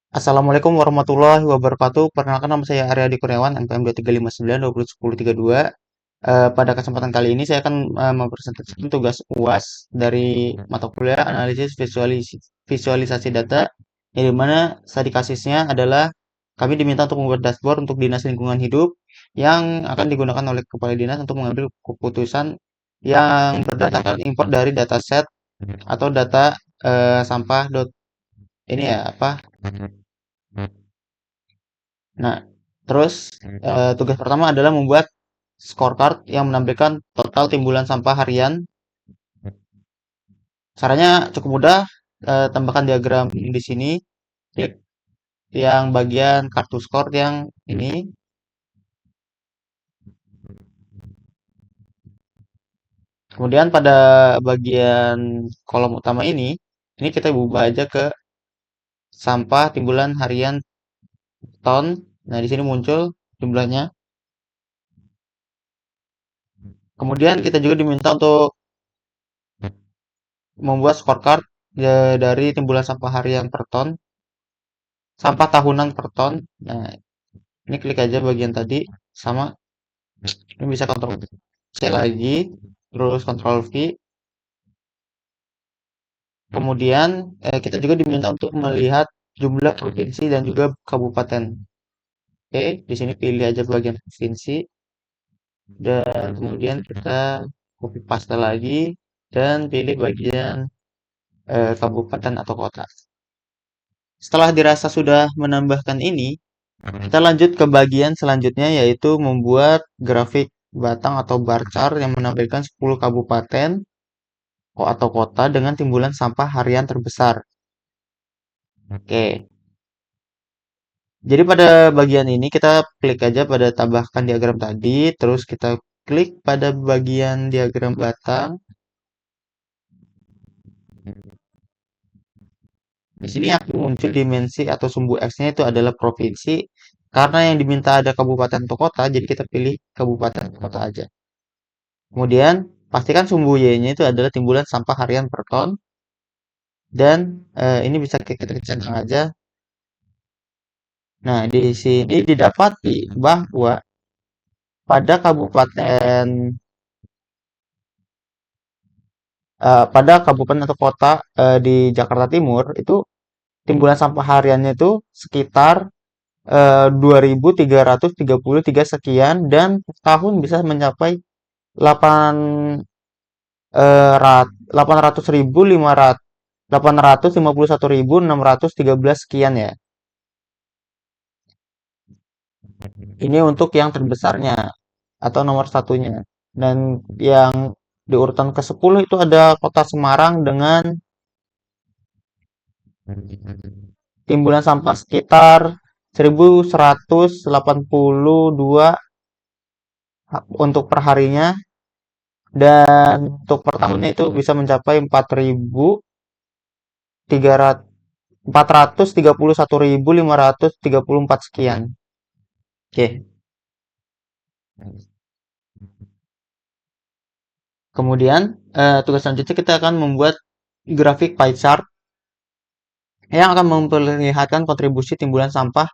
Assalamualaikum warahmatullahi wabarakatuh. Perkenalkan nama saya Aryadi Kurniawan, NPM 2359 pada kesempatan kali ini saya akan mempresentasikan tugas UAS dari mata kuliah analisis visualisasi data, yang dimana studi kasusnya adalah kami diminta untuk membuat dashboard untuk Dinas Lingkungan Hidup yang akan digunakan oleh kepala dinas untuk mengambil keputusan yang berdasarkan import dari dataset atau data sampah. Ini ya apa? Nah, terus tugas pertama adalah membuat scorecard yang menampilkan total timbulan sampah harian. Caranya cukup mudah, tambahkan diagram di sini, klik yang bagian kartu skor yang ini. Kemudian pada bagian kolom utama ini kita ubah aja ke sampah timbulan harian ton. Nah, di sini muncul jumlahnya. Kemudian kita juga diminta untuk membuat scorecard dari timbulan sampah harian per ton, sampah tahunan per ton. Nah, ini klik aja bagian tadi, sama ini bisa kontrol C lagi, terus kontrol V. Kemudian kita juga diminta untuk melihat jumlah provinsi dan juga kabupaten. Oke, di sini pilih aja bagian provinsi dan kemudian kita copy paste lagi dan pilih bagian kabupaten atau kota. Setelah dirasa sudah menambahkan ini, kita lanjut ke bagian selanjutnya, yaitu membuat grafik batang atau bar chart yang menampilkan 10 kabupaten atau kota dengan timbulan sampah harian terbesar. Oke, jadi pada bagian ini kita klik aja pada tambahkan diagram tadi, terus kita klik pada bagian diagram batang. Di sini akan muncul dimensi atau sumbu X-nya itu adalah provinsi. Karena yang diminta ada kabupaten atau kota, jadi kita pilih kabupaten atau kota aja. Kemudian, pastikan sumbu Y-nya itu adalah timbulan sampah harian per ton. Dan ini bisa kita centang aja. Nah, di sini didapati bahwa pada kabupaten atau kota di Jakarta Timur itu timbulan sampah hariannya itu sekitar 2.333 sekian, dan tahun bisa mencapai 8 851.613 sekian ya. Ini untuk yang terbesarnya atau nomor satunya. Dan yang di urutan ke-10 itu ada Kota Semarang dengan timbulan sampah sekitar 1.182 untuk perharinya, dan untuk per tahunnya itu bisa mencapai 431.534 sekian. Oke. Kemudian tugas selanjutnya kita akan membuat grafik pie chart yang akan memperlihatkan kontribusi timbulan sampah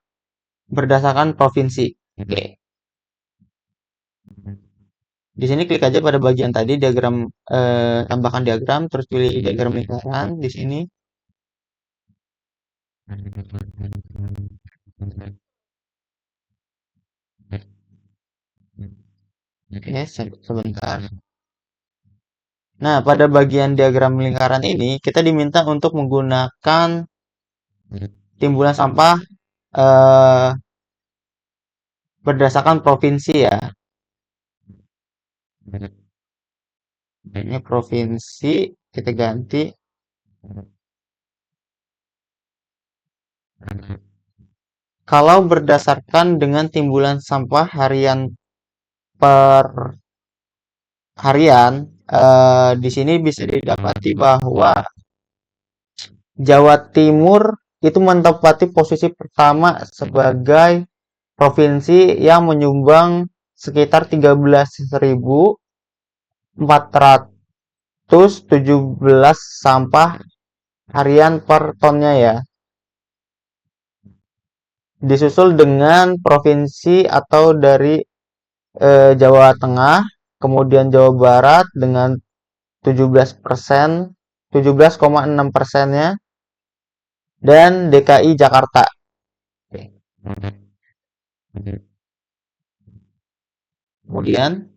berdasarkan provinsi. Oke. Di sini klik aja pada bagian tadi diagram, tambahkan diagram, terus pilih diagram lingkaran di sini. Oke, sebentar. Nah, pada bagian diagram lingkaran ini kita diminta untuk menggunakan timbulan sampah eh, berdasarkan provinsi ya. Ini provinsi, kita ganti. Kalau berdasarkan dengan timbulan sampah harian per harian, di sini bisa didapati bahwa Jawa Timur itu menempati posisi pertama sebagai provinsi yang menyumbang sekitar 13.417 sampah harian per tonnya ya. disusul dengan provinsi atau dari Jawa Tengah, kemudian Jawa Barat dengan 17%, 17,6%-nya, dan DKI Jakarta. Kemudian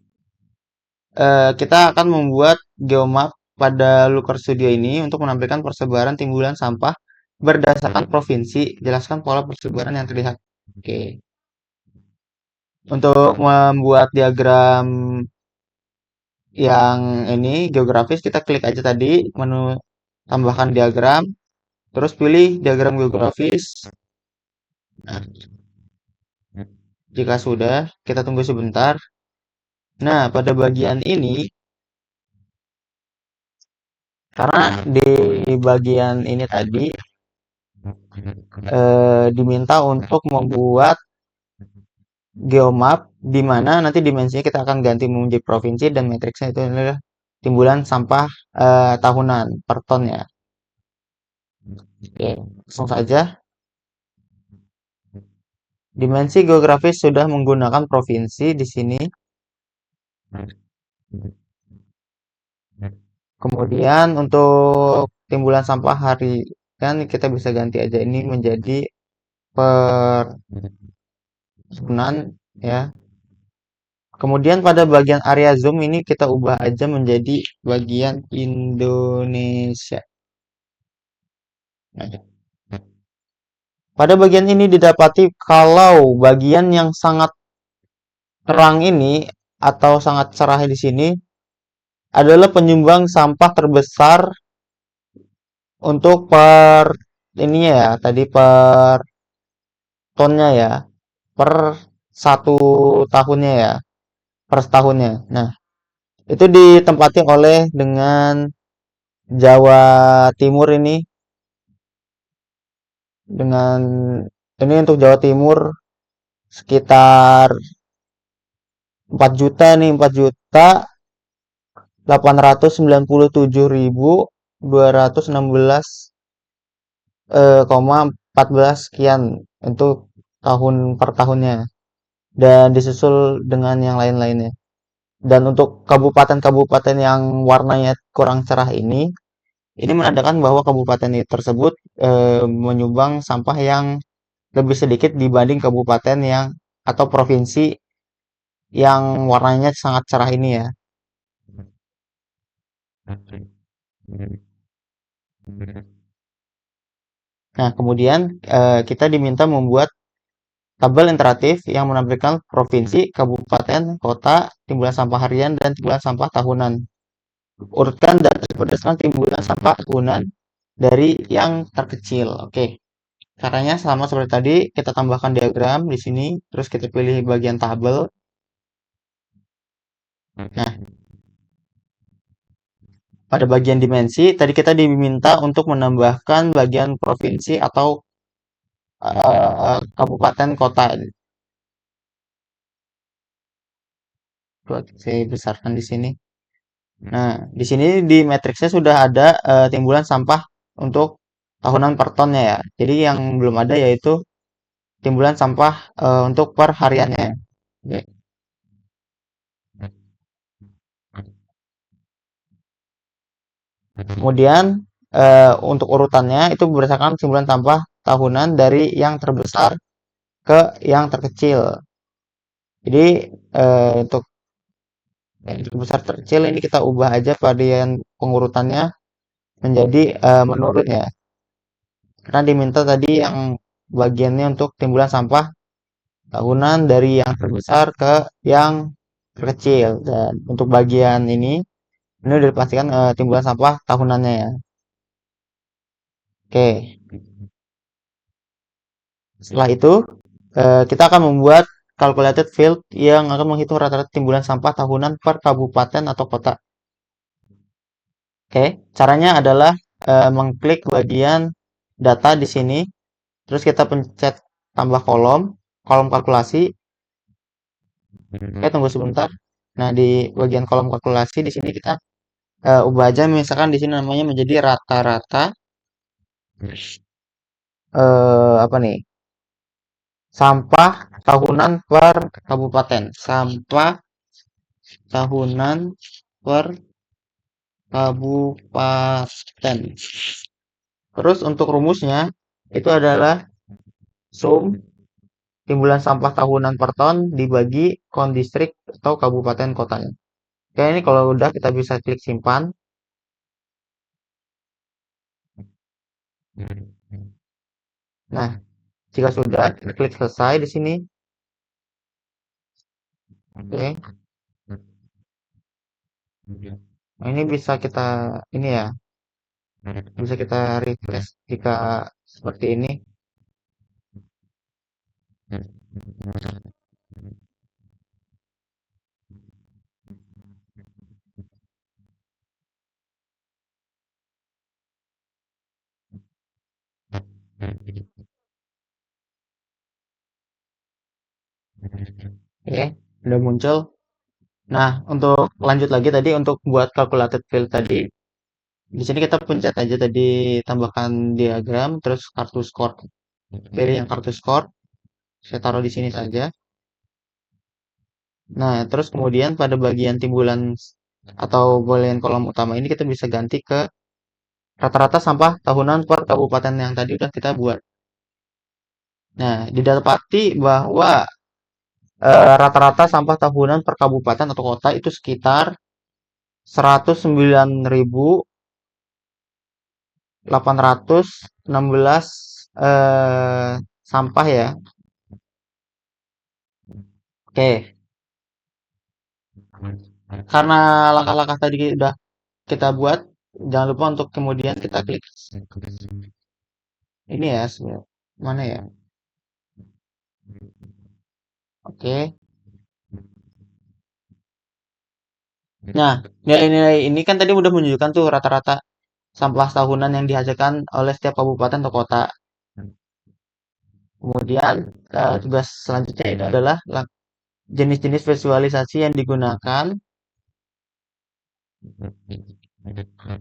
kita akan membuat geomap pada Looker Studio ini untuk menampilkan persebaran timbulan sampah berdasarkan provinsi. Jelaskan pola persebaran yang terlihat. Oke. Untuk membuat diagram yang ini geografis, kita klik aja tadi menu tambahkan diagram, terus pilih diagram geografis. Nah, jika sudah, kita tunggu sebentar. Nah, pada bagian ini, karena di bagian ini tadi diminta untuk membuat geomap di mana nanti dimensinya kita akan ganti menjadi provinsi dan matriksnya itu adalah timbulan sampah tahunan per ton ya. Oke, langsung saja. Dimensi geografis sudah menggunakan provinsi di sini. Kemudian untuk timbulan sampah harian kita bisa ganti aja ini menjadi per tahunan ya. Kemudian pada bagian area zoom ini kita ubah aja menjadi bagian Indonesia. Nah, pada bagian ini didapati kalau bagian yang sangat terang ini atau sangat cerah di sini adalah penyumbang sampah terbesar untuk per ini ya, tadi per tonnya ya, per satu tahunnya ya, per setahunnya. Nah, itu ditempati oleh dengan Jawa Timur ini, dengan ini untuk Jawa Timur sekitar 4 juta nih, 4.897.216 14 sekian untuk tahun per tahunnya dan disusul dengan yang lain-lainnya. Dan untuk kabupaten-kabupaten yang warnanya kurang cerah ini menandakan bahwa kabupaten tersebut menyumbang sampah yang lebih sedikit dibanding kabupaten yang atau provinsi yang warnanya sangat cerah ini ya. Nah, kemudian kita diminta membuat tabel interaktif yang menampilkan provinsi, kabupaten, kota, timbulan sampah harian, dan timbulan sampah tahunan. Urutkan data berdasarkan timbulan sampah tahunan dari yang terkecil. Oke, caranya sama seperti tadi, kita tambahkan diagram di sini, terus kita pilih bagian tabel. Nah, pada bagian dimensi, tadi kita diminta untuk menambahkan bagian provinsi atau kabupaten kota. Saya besarkan di sini. Nah, di sini di matriksnya sudah ada timbulan sampah untuk tahunan per tonnya ya. Jadi yang belum ada yaitu timbulan sampah untuk per hariannya. Oke. Kemudian untuk urutannya itu berdasarkan timbulan sampah tahunan dari yang terbesar ke yang terkecil. Jadi untuk yang terbesar terkecil ini kita ubah aja pada yang pengurutannya menjadi menurut ya. Karena diminta tadi yang bagiannya untuk timbulan sampah tahunan dari yang terbesar ke yang terkecil. Dan untuk bagian ini udah dipastikan timbulan sampah tahunannya ya. Oke, setelah itu kita akan membuat calculated field yang akan menghitung rata-rata timbulan sampah tahunan per kabupaten atau kota. Oke, caranya adalah mengklik bagian data di sini, terus kita pencet tambah kolom, kolom kalkulasi. Oke, tunggu sebentar. Nah, di bagian kolom kalkulasi di sini kita ubah aja misalkan di sini namanya menjadi rata-rata apa nih? sampah tahunan per kabupaten. Sampah tahunan per kabupaten. Terus untuk rumusnya itu adalah sum timbulan sampah tahunan per ton dibagi kondistrik atau kabupaten kotanya. Oke, ini kalau udah kita bisa klik simpan. Nah, jika sudah, kita klik selesai di sini. Oke. Nah, ini bisa kita ini ya, bisa kita refresh jika seperti ini. Oke, udah muncul. Nah, untuk lanjut lagi tadi untuk buat calculated field tadi, di sini kita pencet aja tadi tambahkan diagram terus kartu skor. Pilih yang kartu skor, saya taruh di sini saja. Nah, terus kemudian pada bagian timbulan atau bagian kolom utama ini kita bisa ganti ke rata-rata sampah tahunan per kabupaten yang tadi udah kita buat. Nah, didapati bahwa rata-rata sampah tahunan per kabupaten atau kota itu sekitar 109.816 sampah ya. Oke, karena langkah-langkah tadi udah kita buat, jangan lupa untuk kemudian kita klik ini ya, mana ya? Oke. Nah, nilai-nilai ini kan tadi udah menunjukkan tuh rata-rata sampah tahunan yang dihasilkan oleh setiap kabupaten atau kota. Kemudian tugas selanjutnya itu adalah jenis-jenis visualisasi yang digunakan.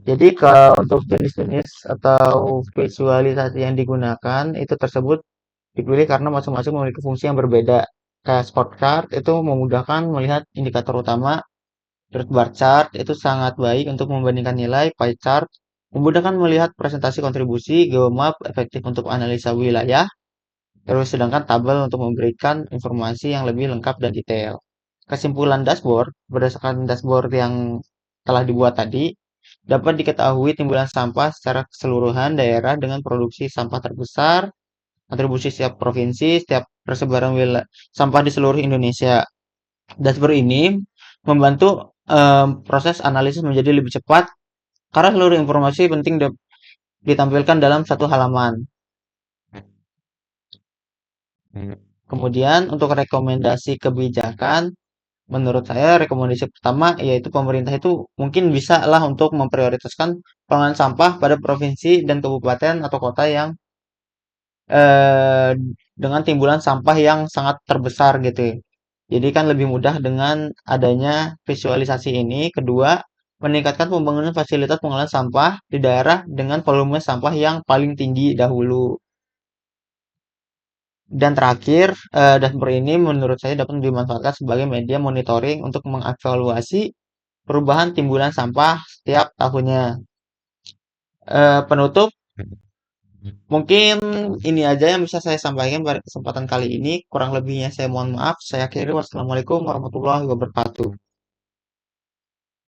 Jadi kalau untuk jenis-jenis atau visualisasi yang digunakan itu tersebut dipilih karena masing-masing memiliki fungsi yang berbeda. Kayak spot chart itu memudahkan melihat indikator utama, terus bar chart itu sangat baik untuk membandingkan nilai, pie chart memudahkan melihat presentasi kontribusi, geomap efektif untuk analisa wilayah, terus sedangkan tabel untuk memberikan informasi yang lebih lengkap dan detail. Kesimpulan dashboard, berdasarkan dashboard yang telah dibuat tadi, dapat diketahui timbulan sampah secara keseluruhan daerah dengan produksi sampah terbesar, kontribusi setiap provinsi, setiap persebaran wilayah sampah di seluruh Indonesia. Dashboard ini membantu proses analisis menjadi lebih cepat karena seluruh informasi penting ditampilkan dalam satu halaman. Kemudian untuk rekomendasi kebijakan, menurut saya rekomendasi pertama yaitu pemerintah itu mungkin bisa lah untuk memprioritaskan pengelolaan sampah pada provinsi dan kabupaten atau kota yang eh, dengan timbulan sampah yang sangat terbesar gitu. Jadi kan lebih mudah dengan adanya visualisasi ini. Kedua, meningkatkan pembangunan fasilitas pengolahan sampah di daerah dengan volume sampah yang paling tinggi dahulu. Dan terakhir, dashboard ini menurut saya dapat dimanfaatkan sebagai media monitoring untuk mengevaluasi perubahan timbulan sampah setiap tahunnya. Penutup, mungkin ini aja yang bisa saya sampaikan pada kesempatan kali ini. Kurang lebihnya saya mohon maaf. Saya akhiri. Wassalamualaikum warahmatullahi wabarakatuh.